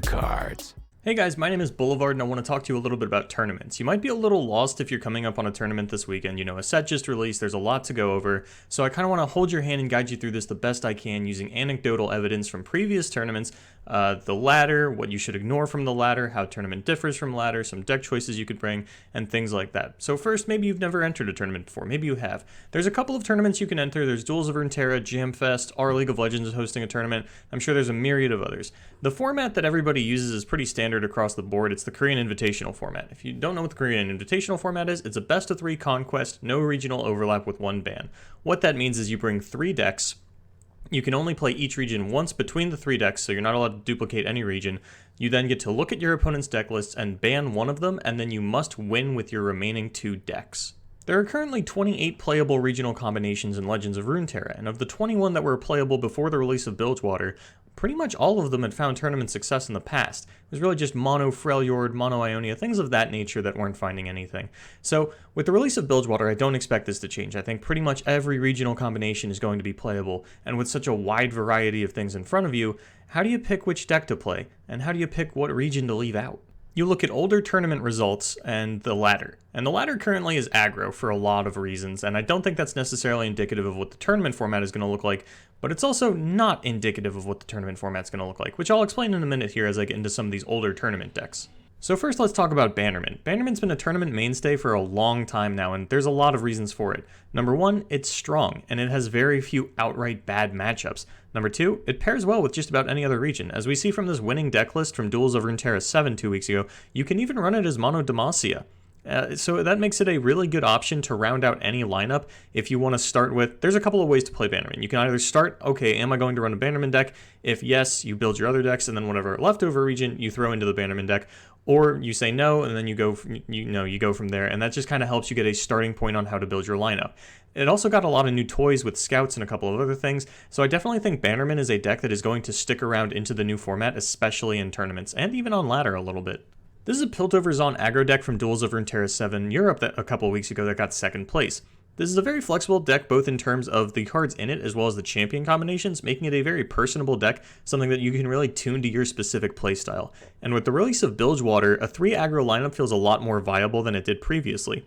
cards. Hey guys, my name is Boulevard and I want to talk to you a little bit about tournaments. You might be a little lost if you're coming up on a tournament this weekend. You know, a set just released, there's a lot to go over, so I kind of want to hold your hand and guide you through this the best I can using anecdotal evidence from previous tournaments, the ladder, what you should ignore from the ladder, how tournament differs from ladder, some deck choices you could bring, and things like that. So first, maybe you've never entered a tournament before, maybe you have. There's a couple of tournaments you can enter. There's Duels of Runeterra, Jamfest, our League of Legends is hosting a tournament. I'm sure there's a myriad of others. The format that everybody uses is pretty standard across the board. It's the Korean Invitational format. If you don't know what the Korean Invitational format is, it's a best of 3 conquest, no regional overlap with one ban. What that means is you bring 3 decks. You can only play each region once between the 3 decks, so you're not allowed to duplicate any region. You then get to look at your opponent's deck lists and ban one of them, and then you must win with your remaining 2 decks. There are currently 28 playable regional combinations in Legends of Runeterra, and of the 21 that were playable before the release of Bilgewater, pretty much all of them had found tournament success in the past. It was really just mono Freljord, mono Ionia, things of that nature that weren't finding anything. So with the release of Bilgewater, I don't expect this to change. I think pretty much every regional combination is going to be playable, and with such a wide variety of things in front of you, how do you pick which deck to play, and how do you pick what region to leave out? You look at older tournament results and the ladder. And the ladder currently is aggro for a lot of reasons, and I don't think that's necessarily indicative of what the tournament format is going to look like, but it's also not indicative of what the tournament format is going to look like, which I'll explain in a minute here as I get into some of these older tournament decks. So first, let's talk about Bannerman. Bannerman's been a tournament mainstay for a long time now, and there's a lot of reasons for it. Number 1, it's strong, and it has very few outright bad matchups. Number 2, it pairs well with just about any other region. As we see from this winning deck list from Duels of Runeterra 7 2 weeks ago, you can even run it as mono Demacia. So that makes it a really good option to round out any lineup if you want to start with. There's a couple of ways to play Bannerman. You can either start, okay, am I going to run a Bannerman deck? If yes, you build your other decks, and then whatever leftover region you throw into the Bannerman deck. Or you say no, and then you go from there, and that just kind of helps you get a starting point on how to build your lineup. It also got a lot of new toys with scouts and a couple of other things, so I definitely think Bannerman is a deck that is going to stick around into the new format, especially in tournaments, and even on ladder a little bit. This is a Piltover Zon aggro deck from Duels of Runeterra 7 Europe that a couple of weeks ago that got 2nd place. This is a very flexible deck both in terms of the cards in it as well as the champion combinations, making it a very personable deck, something that you can really tune to your specific playstyle. And with the release of Bilgewater, a 3 aggro lineup feels a lot more viable than it did previously.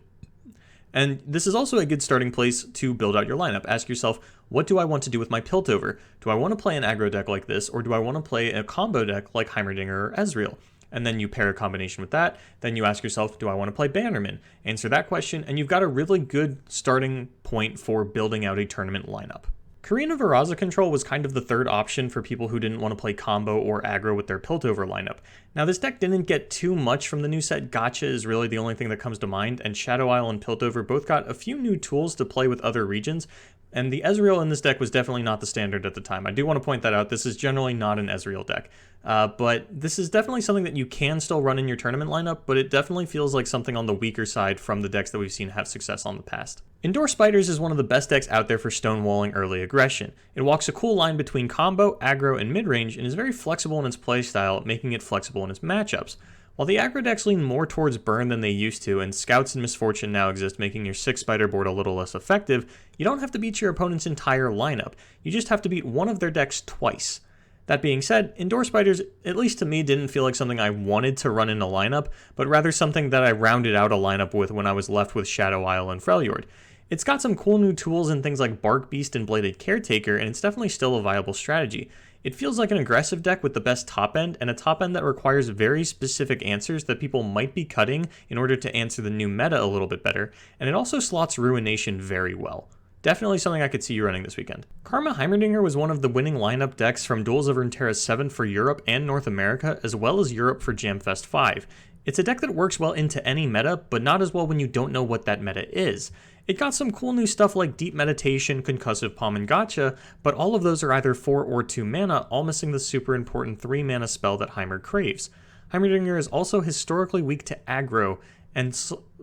And this is also a good starting place to build out your lineup. Ask yourself, what do I want to do with my Piltover? Do I want to play an aggro deck like this, or do I want to play a combo deck like Heimerdinger or Ezreal? And then you pair a combination with that. Then you ask yourself, do I want to play Bannerman? Answer that question, and you've got a really good starting point for building out a tournament lineup. Karina Veraza Control was kind of the third option for people who didn't want to play combo or aggro with their Piltover lineup. Now this deck didn't get too much from the new set. Gotcha is really the only thing that comes to mind, and Shadow Isle and Piltover both got a few new tools to play with other regions, and the Ezreal in this deck was definitely not the standard at the time. I do want to point that out. This is generally not an Ezreal deck. But this is definitely something that you can still run in your tournament lineup, but it definitely feels like something on the weaker side from the decks that we've seen have success on the past. Indoor Spiders is one of the best decks out there for stonewalling early aggression. It walks a cool line between combo, aggro, and mid-range, and is very flexible in its playstyle, making it flexible in its matchups. While the aggro decks lean more towards burn than they used to, and Scouts and Misfortune now exist, making your 6 spider board a little less effective, you don't have to beat your opponent's entire lineup. You just have to beat one of their decks twice. That being said, Indoor Spiders, at least to me, didn't feel like something I wanted to run in a lineup, but rather something that I rounded out a lineup with when I was left with Shadow Isle and Freljord. It's got some cool new tools and things like Bark Beast and Bladed Caretaker, and it's definitely still a viable strategy. It feels like an aggressive deck with the best top end, and a top end that requires very specific answers that people might be cutting in order to answer the new meta a little bit better, and it also slots Ruination very well. Definitely something I could see you running this weekend. Karma Heimerdinger was one of the winning lineup decks from Duels of Runeterra 7 for Europe and North America, as well as Europe for Jamfest 5. It's a deck that works well into any meta, but not as well when you don't know what that meta is. It got some cool new stuff like Deep Meditation, Concussive Palm, and Gotcha, but all of those are either 4 or 2 mana, all missing the super important 3 mana spell that Heimer craves. Heimerdinger is also historically weak to aggro, and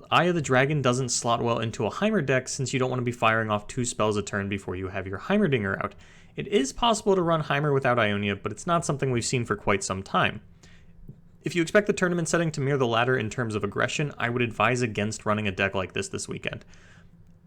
Eye of the Dragon doesn't slot well into a Heimer deck since you don't want to be firing off 2 spells a turn before you have your Heimerdinger out. It is possible to run Heimer without Ionia, but it's not something we've seen for quite some time. If you expect the tournament setting to mirror the latter in terms of aggression, I would advise against running a deck like this weekend.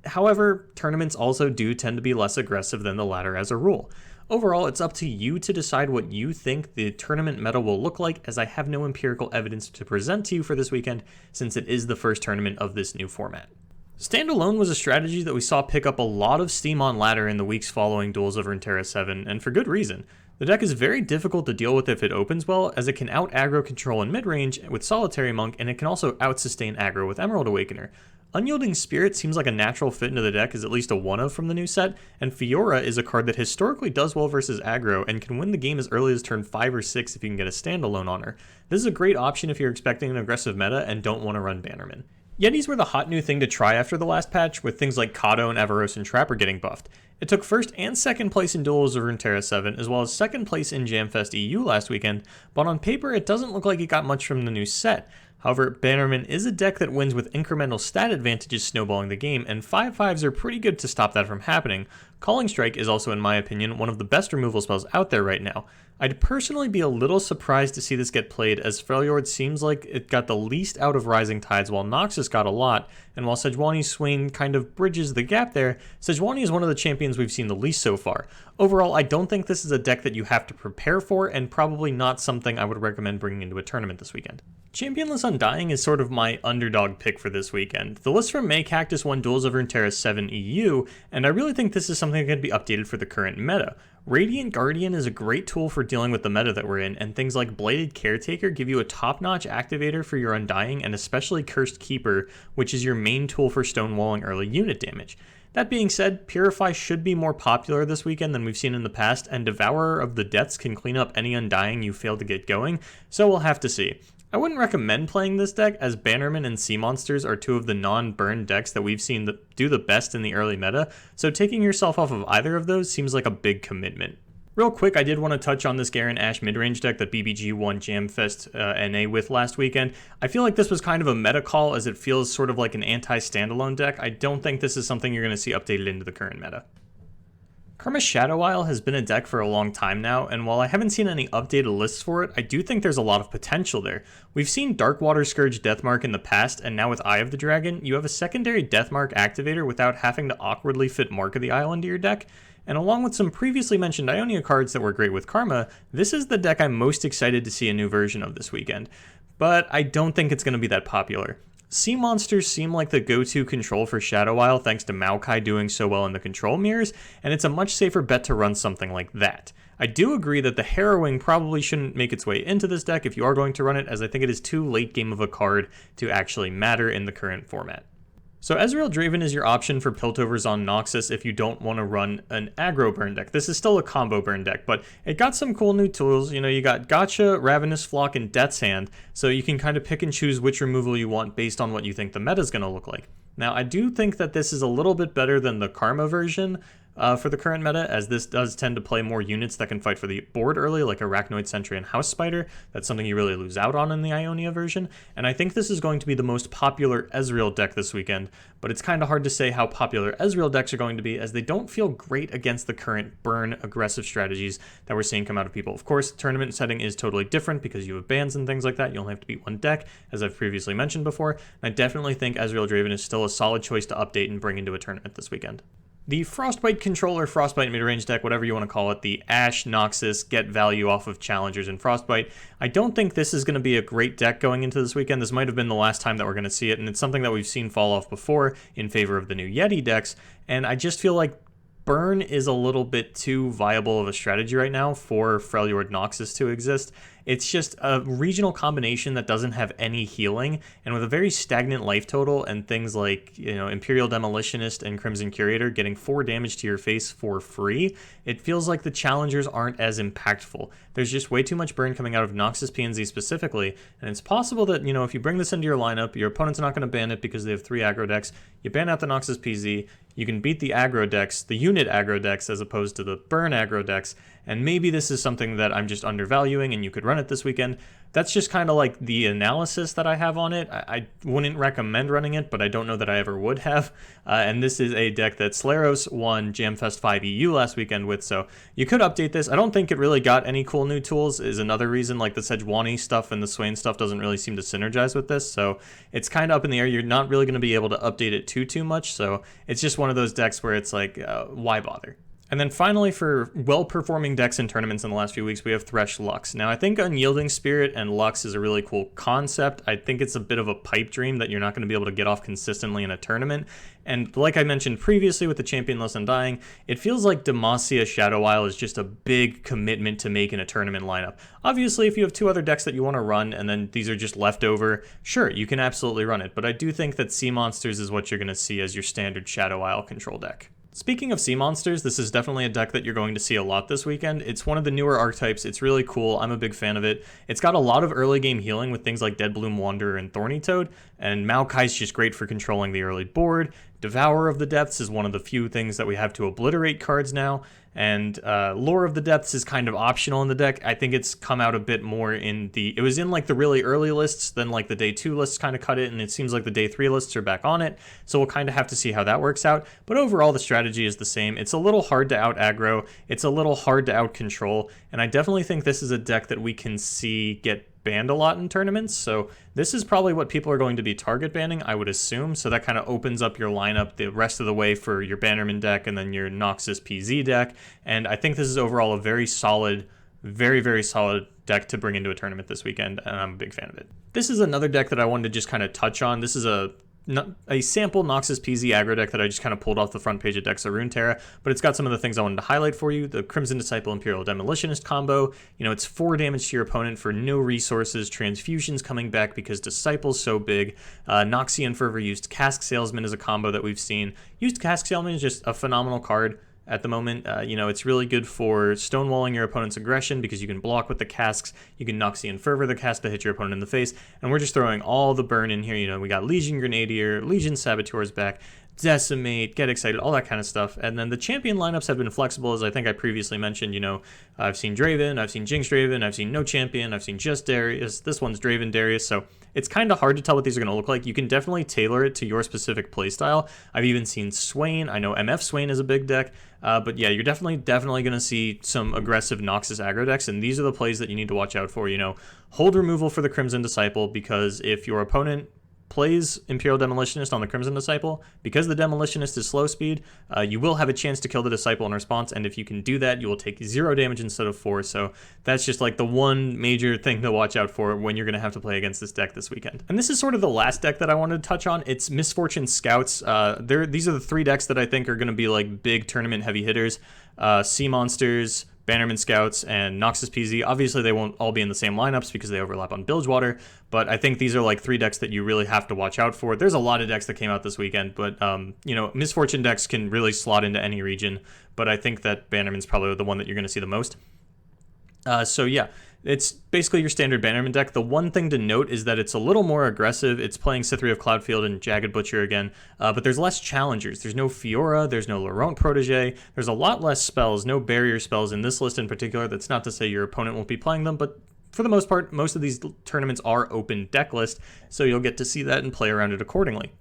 However, tournaments also do tend to be less aggressive than the latter as a rule. Overall, it's up to you to decide what you think the tournament meta will look like, as I have no empirical evidence to present to you for this weekend, since it is the first tournament of this new format. Standalone was a strategy that we saw pick up a lot of steam on ladder in the weeks following Duels of Runeterra 7, and for good reason. The deck is very difficult to deal with if it opens well, as it can out-aggro control in mid-range with Solitary Monk, and it can also out-sustain aggro with Emerald Awakener. Unyielding Spirit seems like a natural fit into the deck as at least a 1-of from the new set, and Fiora is a card that historically does well versus aggro and can win the game as early as turn 5 or 6 if you can get a standalone on her. This is a great option if you're expecting an aggressive meta and don't want to run Bannerman. Yetis were the hot new thing to try after the last patch, with things like Kato and Avaros and Trapper getting buffed. It took first and second place in Duels of Runeterra 7, as well as second place in Jamfest EU last weekend, but on paper it doesn't look like it got much from the new set. However, Bannerman is a deck that wins with incremental stat advantages snowballing the game, and 5/5s are pretty good to stop that from happening. Calling Strike is also, in my opinion, one of the best removal spells out there right now. I'd personally be a little surprised to see this get played, as Freljord seems like it got the least out of Rising Tides while Noxus got a lot, and while Sejuani's Swain kind of bridges the gap there, Sejuani is one of the champions we've seen the least so far. Overall, I don't think this is a deck that you have to prepare for, and probably not something I would recommend bringing into a tournament this weekend. Championless Undying is sort of my underdog pick for this weekend. The list from May Cactus won Duels of Runeterra 7 EU, and I really think this is something that can be updated for the current meta. Radiant Guardian is a great tool for dealing with the meta that we're in, and things like Bladed Caretaker give you a top-notch activator for your Undying, and especially Cursed Keeper, which is your main tool for stonewalling early unit damage. That being said, Purify should be more popular this weekend than we've seen in the past, and Devourer of the Depths can clean up any Undying you fail to get going, so we'll have to see. I wouldn't recommend playing this deck, as Bannerman and Sea Monsters are two of the non-burn decks that we've seen do the best in the early meta, so taking yourself off of either of those seems like a big commitment. Real quick, I did want to touch on this Garen Ash midrange deck that BBG won Jamfest NA with last weekend. I feel like this was kind of a meta call, as it feels sort of like an anti-standalone deck. I don't think this is something you're going to see updated into the current meta. Karma Shadow Isle has been a deck for a long time now, and while I haven't seen any updated lists for it, I do think there's a lot of potential there. We've seen Darkwater Scourge Deathmark in the past, and now with Eye of the Dragon, you have a secondary Deathmark activator without having to awkwardly fit Mark of the Isle into your deck. And along with some previously mentioned Ionia cards that were great with Karma, this is the deck I'm most excited to see a new version of this weekend. But I don't think it's going to be that popular. Sea Monsters seem like the go-to control for Shadow Isle thanks to Maokai doing so well in the control mirrors, and it's a much safer bet to run something like that. I do agree that the Harrowing probably shouldn't make its way into this deck if you are going to run it, as I think it is too late game of a card to actually matter in the current format. So Ezreal Draven is your option for Piltovers on Noxus if you don't want to run an aggro burn deck. This is still a combo burn deck, but it got some cool new tools. You know, you got Gotcha, Ravenous Flock, and Death's Hand, so you can kind of pick and choose which removal you want based on what you think the meta is going to look like. Now, I do think that this is a little bit better than the Karma version for the current meta, as this does tend to play more units that can fight for the board early, like Arachnoid Sentry and House Spider. That's something you really lose out on in the Ionia version, and I think this is going to be the most popular Ezreal deck this weekend, but it's kind of hard to say how popular Ezreal decks are going to be, as they don't feel great against the current burn aggressive strategies that we're seeing come out of people. Of course, tournament setting is totally different because you have bans and things like that. You only have to beat one deck, as I've previously mentioned before, and I definitely think Ezreal Draven is still a solid choice to update and bring into a tournament this weekend. The Frostbite controller, Frostbite midrange deck, whatever you want to call it, the Ash, Noxus, get value off of Challengers and Frostbite. I don't think this is going to be a great deck going into this weekend. This might have been the last time that we're going to see it, and it's something that we've seen fall off before in favor of the new Yeti decks, and I just feel like Burn is a little bit too viable of a strategy right now for Freljord Noxus to exist. It's just a regional combination that doesn't have any healing, and with a very stagnant life total and things like, you know, Imperial Demolitionist and Crimson Curator getting 4 damage to your face for free, it feels like the challengers aren't as impactful. There's just way too much burn coming out of Noxus PNZ specifically, and it's possible that, you know, if you bring this into your lineup, your opponent's not going to ban it because they have 3 aggro decks. You ban out the Noxus PZ, you can beat the aggro decks, the unit aggro decks, as opposed to the burn aggro decks, and maybe this is something that I'm just undervaluing and you could run it this weekend. That's just kind of like the analysis that I have on it. I wouldn't recommend running it, but I don't know that I ever would have. And this is a deck that Slaros won Jamfest 5 EU last weekend with, so you could update this. I don't think it really got any cool new tools, is another reason. Like the Sejuani stuff and the Swain stuff doesn't really seem to synergize with this, so it's kind of up in the air. You're not really going to be able to update it too much, so it's just one of those decks where it's like, why bother? And then finally, for well-performing decks in tournaments in the last few weeks, we have Thresh Lux. Now, I think Unyielding Spirit and Lux is a really cool concept. I think it's a bit of a pipe dream that you're not going to be able to get off consistently in a tournament. And like I mentioned previously with the Champion Less Undying, it feels like Demacia Shadow Isle is just a big commitment to make in a tournament lineup. Obviously, if you have two other decks that you want to run and then these are just leftover, sure, you can absolutely run it. But I do think that Sea Monsters is what you're going to see as your standard Shadow Isle control deck. Speaking of Sea Monsters, this is definitely a deck that you're going to see a lot this weekend. It's one of the newer archetypes. It's really cool. I'm a big fan of it. It's got a lot of early game healing with things like Deadbloom Wanderer and Thorny Toad, and Maokai's just great for controlling the early board. Devourer of the Depths is one of the few things that we have to obliterate cards now, and Lore of the Depths is kind of optional in the deck. I think it's come out a bit more it was in like the really early lists, then like the day 2 lists kind of cut it, and it seems like the day 3 lists are back on it, so we'll kind of have to see how that works out. But overall, the strategy is the same. It's a little hard to out aggro, it's a little hard to out control, and I definitely think this is a deck that we can see get banned a lot in tournaments, so this is probably what people are going to be target banning, I would assume, so that kind of opens up your lineup the rest of the way for your Bannerman deck and then your Noxus PZ deck, and I think this is overall a very solid, very solid deck to bring into a tournament this weekend, and I'm a big fan of it. This is another deck that I wanted to just kind of touch on. This is a sample Noxus PZ aggro deck that I just kind of pulled off the front page of Decks of Runeterra, but it's got some of the things I wanted to highlight for you. The Crimson Disciple Imperial Demolitionist combo, you know, it's 4 damage to your opponent for no resources, transfusions coming back because Disciple's so big. Noxian Fervor Used Cask Salesman is a combo that we've seen. Used Cask Salesman is just a phenomenal card at the moment. You know, it's really good for stonewalling your opponent's aggression because you can block with the casks, you can Noxian Fervor the cast to hit your opponent in the face, and we're just throwing all the burn in here. You know, we got Legion Grenadier, Legion Saboteur's back, Decimate, Get Excited, all that kind of stuff. And then the champion lineups have been flexible, as I think I previously mentioned. You know, I've seen Draven, I've seen Jinx Draven, I've seen no champion, I've seen just Darius, this one's Draven Darius, so it's kind of hard to tell what these are going to look like. You can definitely tailor it to your specific playstyle. I've even seen Swain. I know MF Swain is a big deck. But yeah, you're definitely going to see some aggressive Noxus aggro decks, and these are the plays that you need to watch out for. You know, hold removal for the Crimson Disciple, because if your opponent plays Imperial Demolitionist on the Crimson Disciple, because the Demolitionist is slow speed, you will have a chance to kill the Disciple in response, and if you can do that, you will take 0 damage instead of 4, so that's just like the one major thing to watch out for when you're going to have to play against this deck this weekend. And this is sort of the last deck that I wanted to touch on. It's Misfortune Scouts. These are the 3 decks that I think are going to be like big tournament heavy hitters. Sea Monsters, Bannerman Scouts, and Noxus PZ. Obviously, they won't all be in the same lineups because they overlap on Bilgewater, but I think these are like 3 decks that you really have to watch out for. There's a lot of decks that came out this weekend, but you know, Misfortune decks can really slot into any region, but I think that Bannerman's probably the one that you're going to see the most. So yeah, it's basically your standard Bannerman deck. The one thing to note is that it's a little more aggressive. It's playing Cithri of Cloudfield and Jagged Butcher again, but there's less challengers. There's no Fiora, there's no Laurent Protege, there's a lot less spells, no barrier spells in this list in particular. That's not to say your opponent won't be playing them, but for the most part, most of these tournaments are open deck list, so you'll get to see that and play around it accordingly.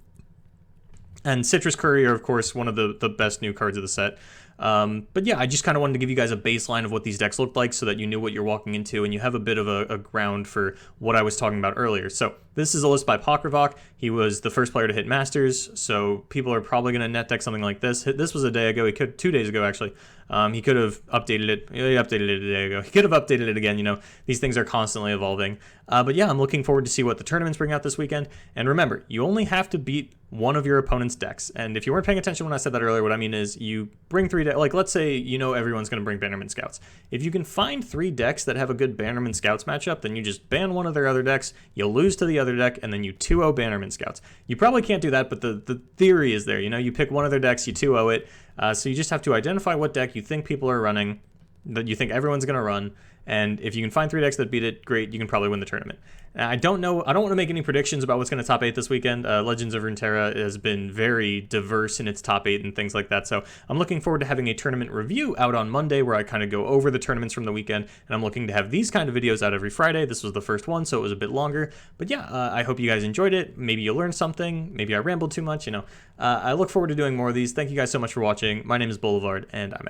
And Citrus Courier, of course, one of the best new cards of the set. But yeah, I just kind of wanted to give you guys a baseline of what these decks looked like so that you knew what you're walking into and you have a bit of a ground for what I was talking about earlier. So this is a list by Pokrivok. He was the first player to hit Masters, so people are probably going to net deck something like this. This was a day ago. 2 days ago, actually. He could have updated it. He updated it a day ago. He could have updated it again. You know, these things are constantly evolving. But yeah, I'm looking forward to see what the tournaments bring out this weekend. And remember, you only have to beat one of your opponent's decks. And if you weren't paying attention when I said that earlier, what I mean is you bring 3 decks. Like, let's say you know everyone's going to bring Bannerman Scouts. If you can find 3 decks that have a good Bannerman Scouts matchup, then you just ban one of their other decks, you'll lose to the other deck, and then you 2-0 Bannerman Scouts. You probably can't do that, but the theory is there. You know, you pick one of their decks, you 2-0 it. So you just have to identify what deck you think people are running, that you think everyone's going to run, and if you can find 3 decks that beat it, great, you can probably win the tournament. I don't know, I don't want to make any predictions about what's going to top 8 this weekend. Legends of Runeterra has been very diverse in its top 8 and things like that, so I'm looking forward to having a tournament review out on Monday where I kind of go over the tournaments from the weekend, and I'm looking to have these kind of videos out every Friday. This was the first one, so it was a bit longer, but yeah, I hope you guys enjoyed it. Maybe you learned something, maybe I rambled too much, you know. I look forward to doing more of these. Thank you guys so much for watching. My name is Boulevard, and I'm out.